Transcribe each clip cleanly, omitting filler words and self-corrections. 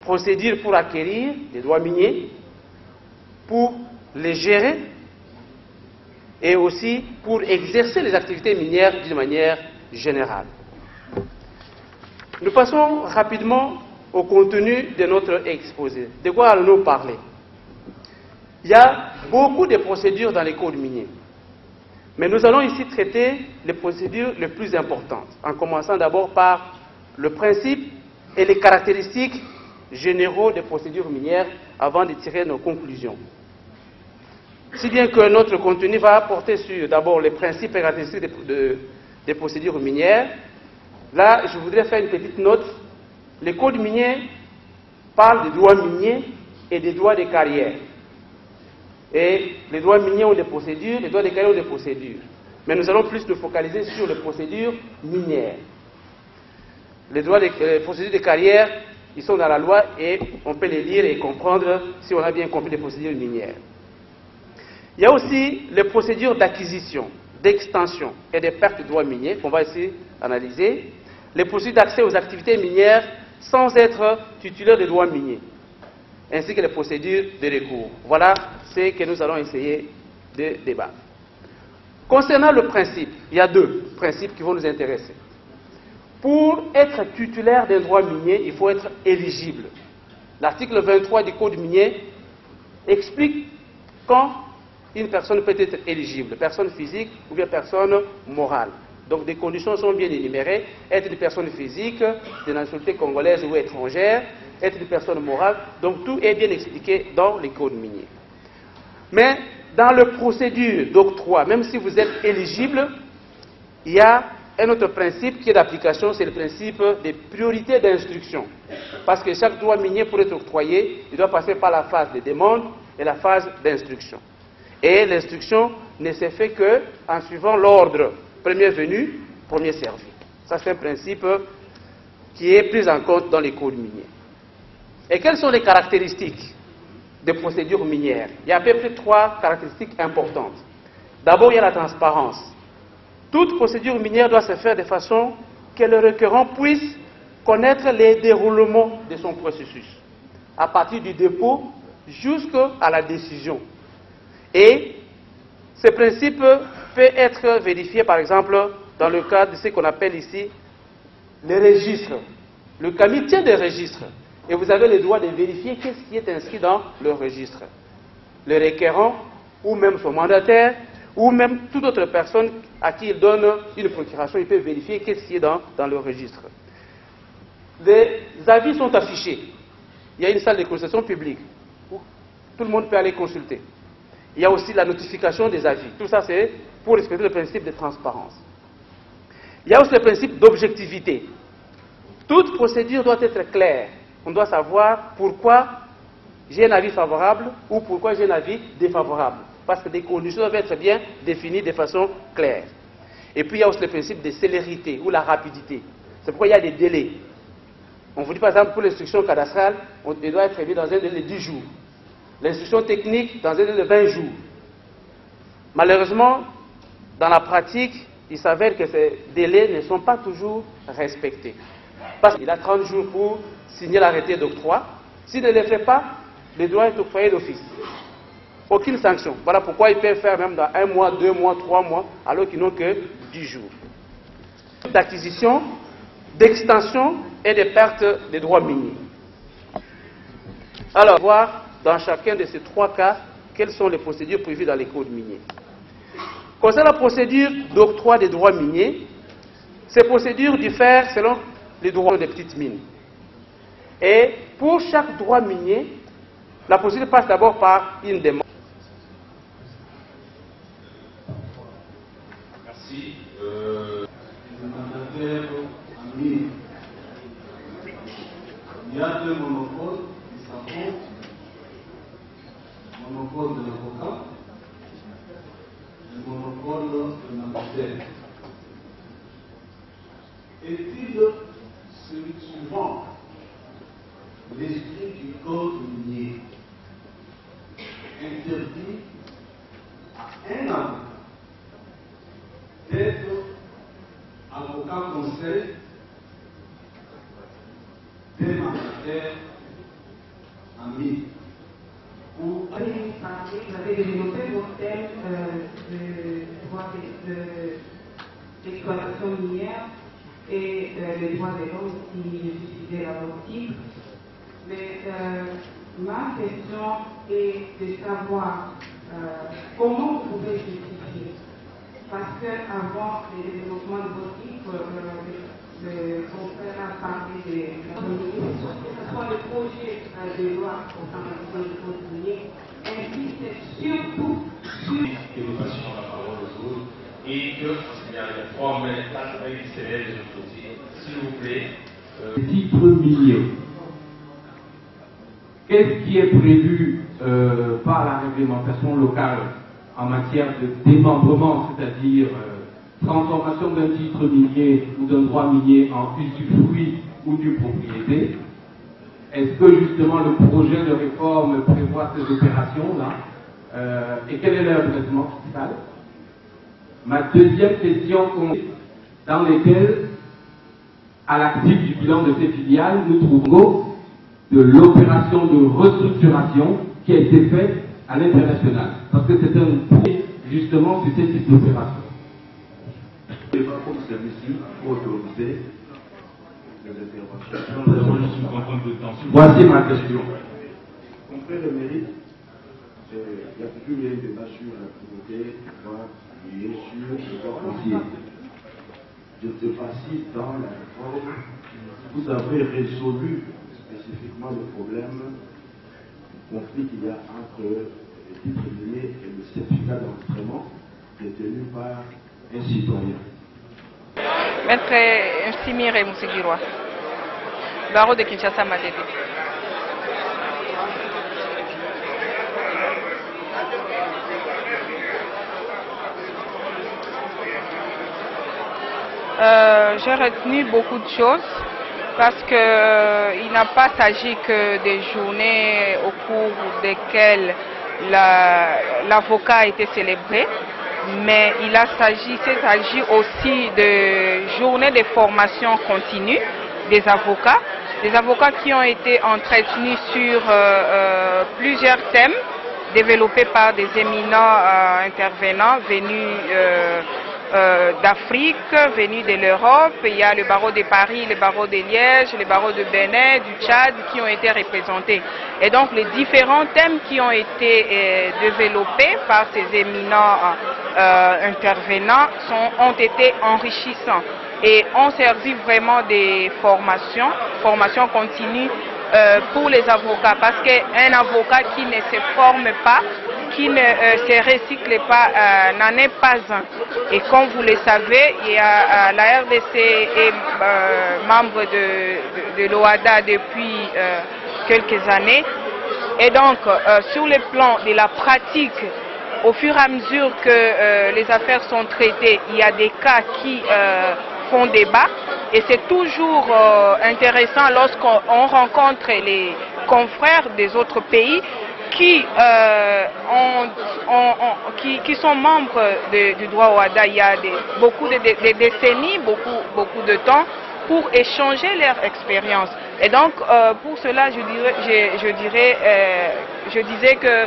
procédures pour acquérir des droits miniers, pour les gérer et aussi pour exercer les activités minières d'une manière générale. Nous passons rapidement au contenu de notre exposé. De quoi allons-nous parler? Il y a beaucoup de procédures dans les codes miniers. Mais nous allons ici traiter les procédures les plus importantes, en commençant d'abord par le principe et les caractéristiques généraux des procédures minières avant de tirer nos conclusions. Si bien que notre contenu va porter sur d'abord les principes et caractéristiques des procédures minières. Là, je voudrais faire une petite note. Les codes miniers parlent des droits miniers et des droits des carrières. Et les droits miniers ont des procédures, les droits des carrières ont des procédures. Mais nous allons plus nous focaliser sur les procédures minières. Les procédures de carrière, ils sont dans la loi et on peut les lire et comprendre si on a bien compris les procédures minières. Il y a aussi les procédures d'acquisition, d'extension et de perte de droits miniers qu'on va ici analyser. Les procédures d'accès aux activités minières sans être titulaire de droits miniers, ainsi que les procédures de recours. Voilà ce que nous allons essayer de débattre. Concernant le principe, il y a deux principes qui vont nous intéresser. Pour être titulaire d'un droit minier, il faut être éligible. L'article 23 du Code minier explique quand une personne peut être éligible, personne physique ou bien personne morale. Donc des conditions sont bien énumérées, être une personne physique, de nationalité congolaise ou étrangère, être une personne morale, donc tout est bien expliqué dans les codes miniers. Mais dans la procédure d'octroi, même si vous êtes éligible, il y a un autre principe qui est d'application, c'est le principe des priorités d'instruction. Parce que chaque droit minier, pour être octroyé, il doit passer par la phase de demande et la phase d'instruction. Et l'instruction ne se fait qu'en suivant l'ordre premier venu, premier servi. Ça, c'est un principe qui est pris en compte dans les codes miniers. Et quelles sont les caractéristiques des procédures minières? Il y a à peu près trois caractéristiques importantes. D'abord, il y a la transparence. Toute procédure minière doit se faire de façon que le requérant puisse connaître les déroulements de son processus, à partir du dépôt jusqu'à la décision. Et ce principe peut être vérifié, par exemple, dans le cadre de ce qu'on appelle ici les registres. Le CAMI tient des registres et vous avez le droit de vérifier qu'est-ce qui est inscrit dans le registre. Le requérant, ou même son mandataire, ou même toute autre personne à qui il donne une procuration, il peut vérifier qu'est-ce qui est dans le registre. Les avis sont affichés. Il y a une salle de consultation publique où tout le monde peut aller consulter. Il y a aussi la notification des avis. Tout ça, c'est pour respecter le principe de transparence. Il y a aussi le principe d'objectivité. Toute procédure doit être claire. On doit savoir pourquoi j'ai un avis favorable ou pourquoi j'ai un avis défavorable. Parce que les conditions doivent être bien définies de façon claire. Et puis il y a aussi le principe de célérité ou la rapidité. C'est pourquoi il y a des délais. On vous dit par exemple pour l'instruction cadastrale, il doit être émis dans un délai de 10 jours. L'instruction technique dans un délai de 20 jours. Malheureusement, dans la pratique, il s'avère que ces délais ne sont pas toujours respectés. Parce qu'il a 30 jours pour signer l'arrêté d'octroi. S'il ne le fait pas, le droit est octroyé d'office. Aucune sanction. Voilà pourquoi ils peuvent faire même dans 1 mois, 2 mois, 3 mois, alors qu'ils n'ont que 10 jours. D'acquisition, d'extension et de perte des droits miniers. Alors, on va voir dans chacun de ces trois cas quelles sont les procédures prévues dans les codes miniers. Concernant la procédure d'octroi des droits miniers, ces procédures diffèrent selon les droits des petites mines. Et pour chaque droit minier, la procédure passe d'abord par une demande. Merci. Le mandataire en mine. Il y a deux monopoles qui s'affrontent. Le monopole de l'avocat, le monopole de mandataire. Est-il celui suivant l'esprit du code minier interdit à un avocat d'être avocat conseil des mandataires amis pour... Vous avez développé votre thème d'exploitation minière et les droits de l'homme qui suscitaient la votre titre. Mais ma question est de savoir comment vous pouvez justifier. Parce qu'avant le développement de votre titre, le confrère a parlé de que ce soit le projet de loi au sein de l'immobilier, insiste surtout sur... Que nous passions la parole aux autres et que s'il y a des formes, là, ça va accélérer les autres aussi. S'il vous plaît. Titre minier. Qu'est-ce qui est prévu par la réglementation locale en matière de démembrement, c'est-à-dire transformation d'un titre minier ou d'un droit minier en usufruit ou d'une propriété? Est-ce que justement le projet de réforme prévoit ces opérations-là et quel est leur traitement fiscal? Ma deuxième question consiste dans lesquelles, à l'actif du bilan de ces filiales, nous trouvons de l'opération de restructuration qui a été faite à l'international. Parce que c'est un point justement sur ces types d'opérations. Je ne sais pas comme celui-ci pour autoriser les interventions. Voici ma question. Comprenez le mérite, il y a toujours eu un débat sur la priorité, et sur le droit foncier. Je ne sais pas si dans la réforme, vous avez résolu spécifiquement le problème du conflit qu'il y a entre le titre minier et le certificat d'enregistrement détenu par un citoyen. Maître Nsimire Musigirwa, barreau de Kinshasa Matete. J'ai retenu beaucoup de choses parce qu'il n'a pas s'agi que des journées au cours desquelles l'avocat a été célébré, mais il s'agit aussi de journées de formation continue des avocats qui ont été entretenus sur plusieurs thèmes développés par des éminents intervenants venus d'Afrique, venus de l'Europe. Il y a le barreau de Paris, le barreau de Liège, le barreau de Bénin, du Tchad qui ont été représentés. Et donc les différents thèmes qui ont été développés par ces éminents intervenants ont été enrichissants et ont servi vraiment des formations continues pour les avocats, parce qu'un avocat qui ne se forme pas, qui ne se recycle pas, n'en est pas un. Et comme vous le savez, il y a, la RDC est membre de l'OADA depuis quelques années. Et donc, sur le plan de la pratique, au fur et à mesure que les affaires sont traitées, il y a des cas qui font débat. Et c'est toujours intéressant lorsqu'on rencontre les confrères des autres pays qui sont membres du droit OADA. Il y a beaucoup de décennies, beaucoup de temps pour échanger leur expérience. Et donc, pour cela, je disais que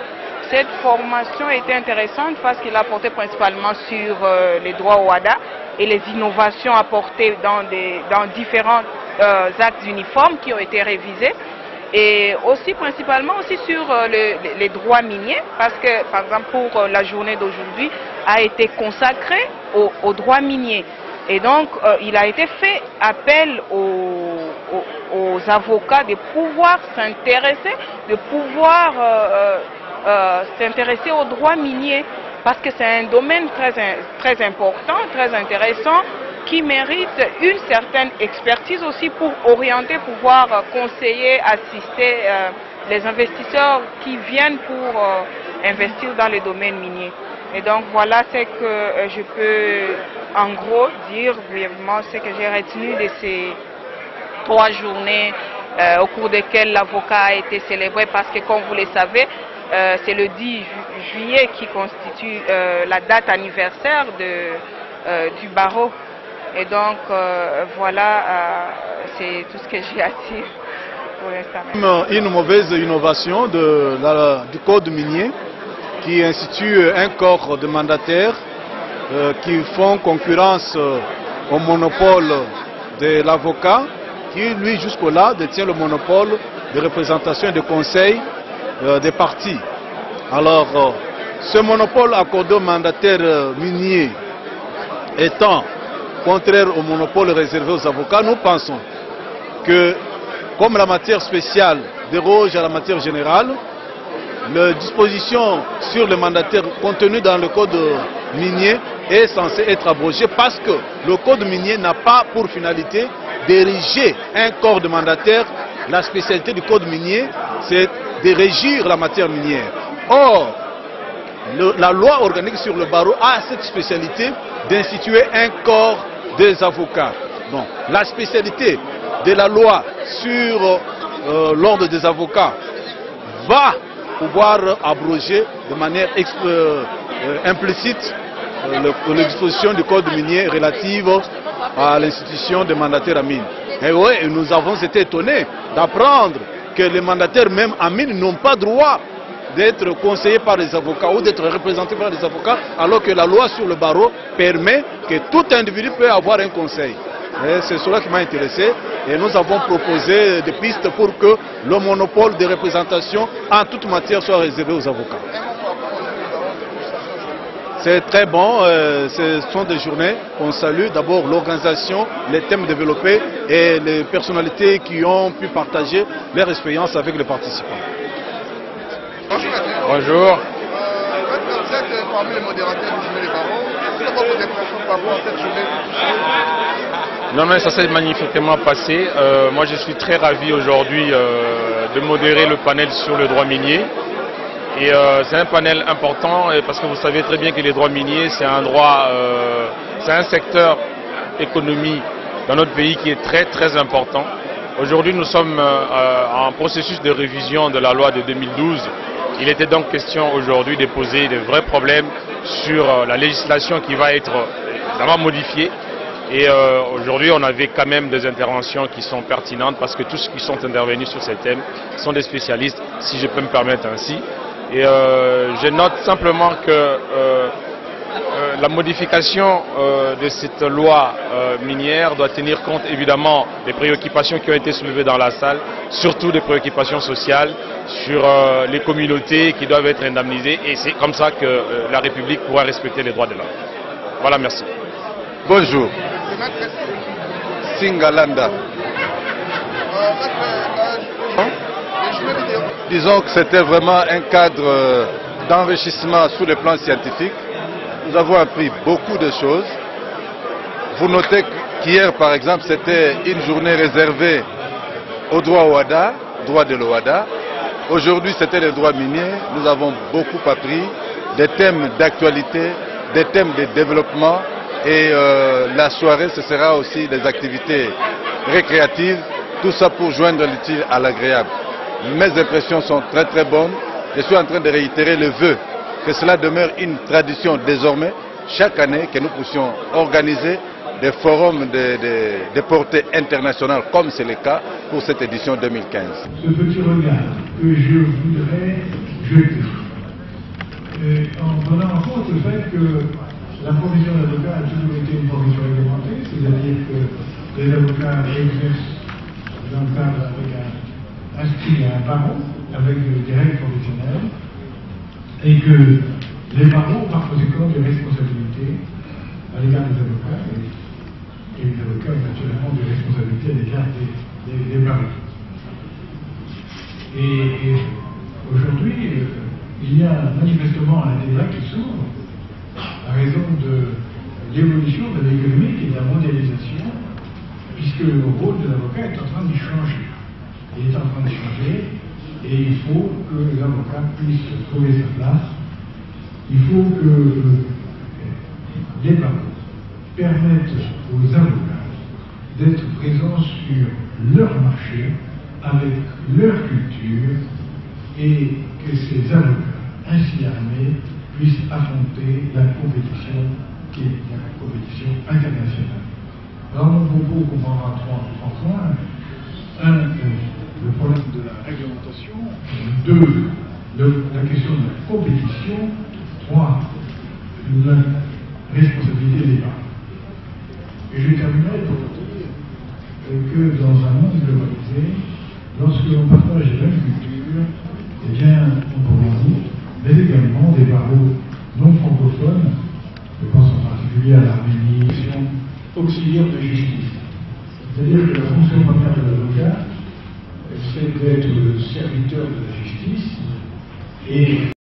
cette formation était intéressante parce qu'il a porté principalement sur les droits OADA et les innovations apportées dans différents actes uniformes qui ont été révisés. Et aussi principalement aussi sur les droits miniers, parce que par exemple pour la journée d'aujourd'hui a été consacrée aux droits miniers. Et donc il a été fait appel aux avocats de pouvoir s'intéresser, s'intéresser aux droits miniers, parce que c'est un domaine très important, très intéressant, qui mérite une certaine expertise aussi pour orienter, pouvoir conseiller, assister les investisseurs qui viennent pour investir dans le domaine minier. Et donc voilà ce que je peux en gros dire brièvement, ce que j'ai retenu de ces 3 journées au cours desquelles l'avocat a été célébré, parce que comme vous le savez, c'est le 10 juillet qui constitue la date anniversaire du barreau. Et donc voilà, c'est tout ce que j'ai à dire pour l'instant. Une mauvaise innovation du code minier qui institue un corps de mandataires qui font concurrence au monopole de l'avocat qui, lui, jusque-là, détient le monopole de représentation et de conseil des partis. Alors, ce monopole accordé aux mandataires miniers étant contraire au monopole réservé aux avocats, nous pensons que, comme la matière spéciale déroge à la matière générale, les dispositions sur les mandataires contenues dans le code minier est censée être abrogée parce que le code minier n'a pas pour finalité d'ériger un corps de mandataires. La spécialité du code minier, c'est de régir la matière minière. Or, la loi organique sur le barreau a cette spécialité d'instituer un corps des avocats. Donc, la spécialité de la loi sur l'ordre des avocats va pouvoir abroger de manière implicite les dispositions du code minier relatives à l'institution des mandataires à mine. Et oui, nous avons été étonnés d'apprendre que les mandataires même à mine n'ont pas droit d'être conseillés par les avocats ou d'être représentés par les avocats, alors que la loi sur le barreau permet que tout individu peut avoir un conseil. C'est cela qui m'a intéressé et nous avons proposé des pistes pour que le monopole de représentation en toute matière soit réservé aux avocats. C'est très bon, ce sont des journées qu'on salue. D'abord l'organisation, les thèmes développés et les personnalités qui ont pu partager leur expérience avec les participants. Bonjour. Vous êtes parmi les modérateurs du journée des barreaux. Quelles sont vos impressions par rapport à cette journée? Non mais ça s'est magnifiquement passé. Moi je suis très ravi aujourd'hui de modérer le panel sur le droit minier. Et c'est un panel important parce que vous savez très bien que les droits miniers c'est un droit, c'est un secteur économie dans notre pays qui est très très important. Aujourd'hui nous sommes en processus de révision de la loi de 2012. Il était donc question aujourd'hui de poser de vrais problèmes sur la législation qui va être vraiment modifiée. Et aujourd'hui, on avait quand même des interventions qui sont pertinentes parce que tous ceux qui sont intervenus sur ces thèmes sont des spécialistes, si je peux me permettre ainsi. Et je note simplement que la modification de cette loi minière doit tenir compte évidemment des préoccupations qui ont été soulevées dans la salle, surtout des préoccupations sociales sur les communautés qui doivent être indemnisées et c'est comme ça que la République pourra respecter les droits de l'homme. Voilà, merci. Bonjour. Singalanda. Disons que c'était vraiment un cadre d'enrichissement sur le plan scientifique. Nous avons appris beaucoup de choses. Vous notez qu'hier, par exemple, c'était une journée réservée au droit OHADA, droit de l'OHADA. Aujourd'hui, c'était le droit minier. Nous avons beaucoup appris des thèmes d'actualité, des thèmes de développement. Et la soirée, ce sera aussi des activités récréatives. Tout ça pour joindre l'utile à l'agréable. Mes impressions sont très très bonnes. Je suis en train de réitérer le vœu que cela demeure une tradition désormais, chaque année, que nous puissions organiser des forums de portée internationale, comme c'est le cas pour cette édition 2015. Ce petit regard que je voudrais jeter, en prenant en compte le fait que la profession d'avocat a toujours été une profession réglementée, c'est-à-dire que les avocats exercent dans le cadre inscrit à un barreau, avec des règles professionnelles, et que les barreaux ont par conséquent des responsabilités à l'égard des avocats, et les avocats ont naturellement des responsabilités à l'égard des barreaux. Et aujourd'hui, il y a manifestement un débat qui s'ouvre à raison de l'évolution de l'économie et de la mondialisation, puisque le rôle de l'avocat est en train de changer. Il est en train de changer et il faut que l'avocat puisse trouver sa place. Il faut que les barreaux permettent aux avocats d'être présents sur leur marché, avec leur culture, et que ces avocats ainsi armés puissent affronter la compétition qui est la compétition internationale. Alors mon propos comprendra trois points. Un, le problème de la réglementation. 2, la question de la compétition. 3, la responsabilité des parents. Et je terminerai pour dire que dans un monde globalisé, lorsque l'on partage la même culture, eh bien, on pourrait dire, mais également des barreaux non francophones, je pense en particulier à l'Arménie, auxiliaire de justice. C'est-à-dire que la fonction première de l'avocat, c'est d'être le serviteur de la justice et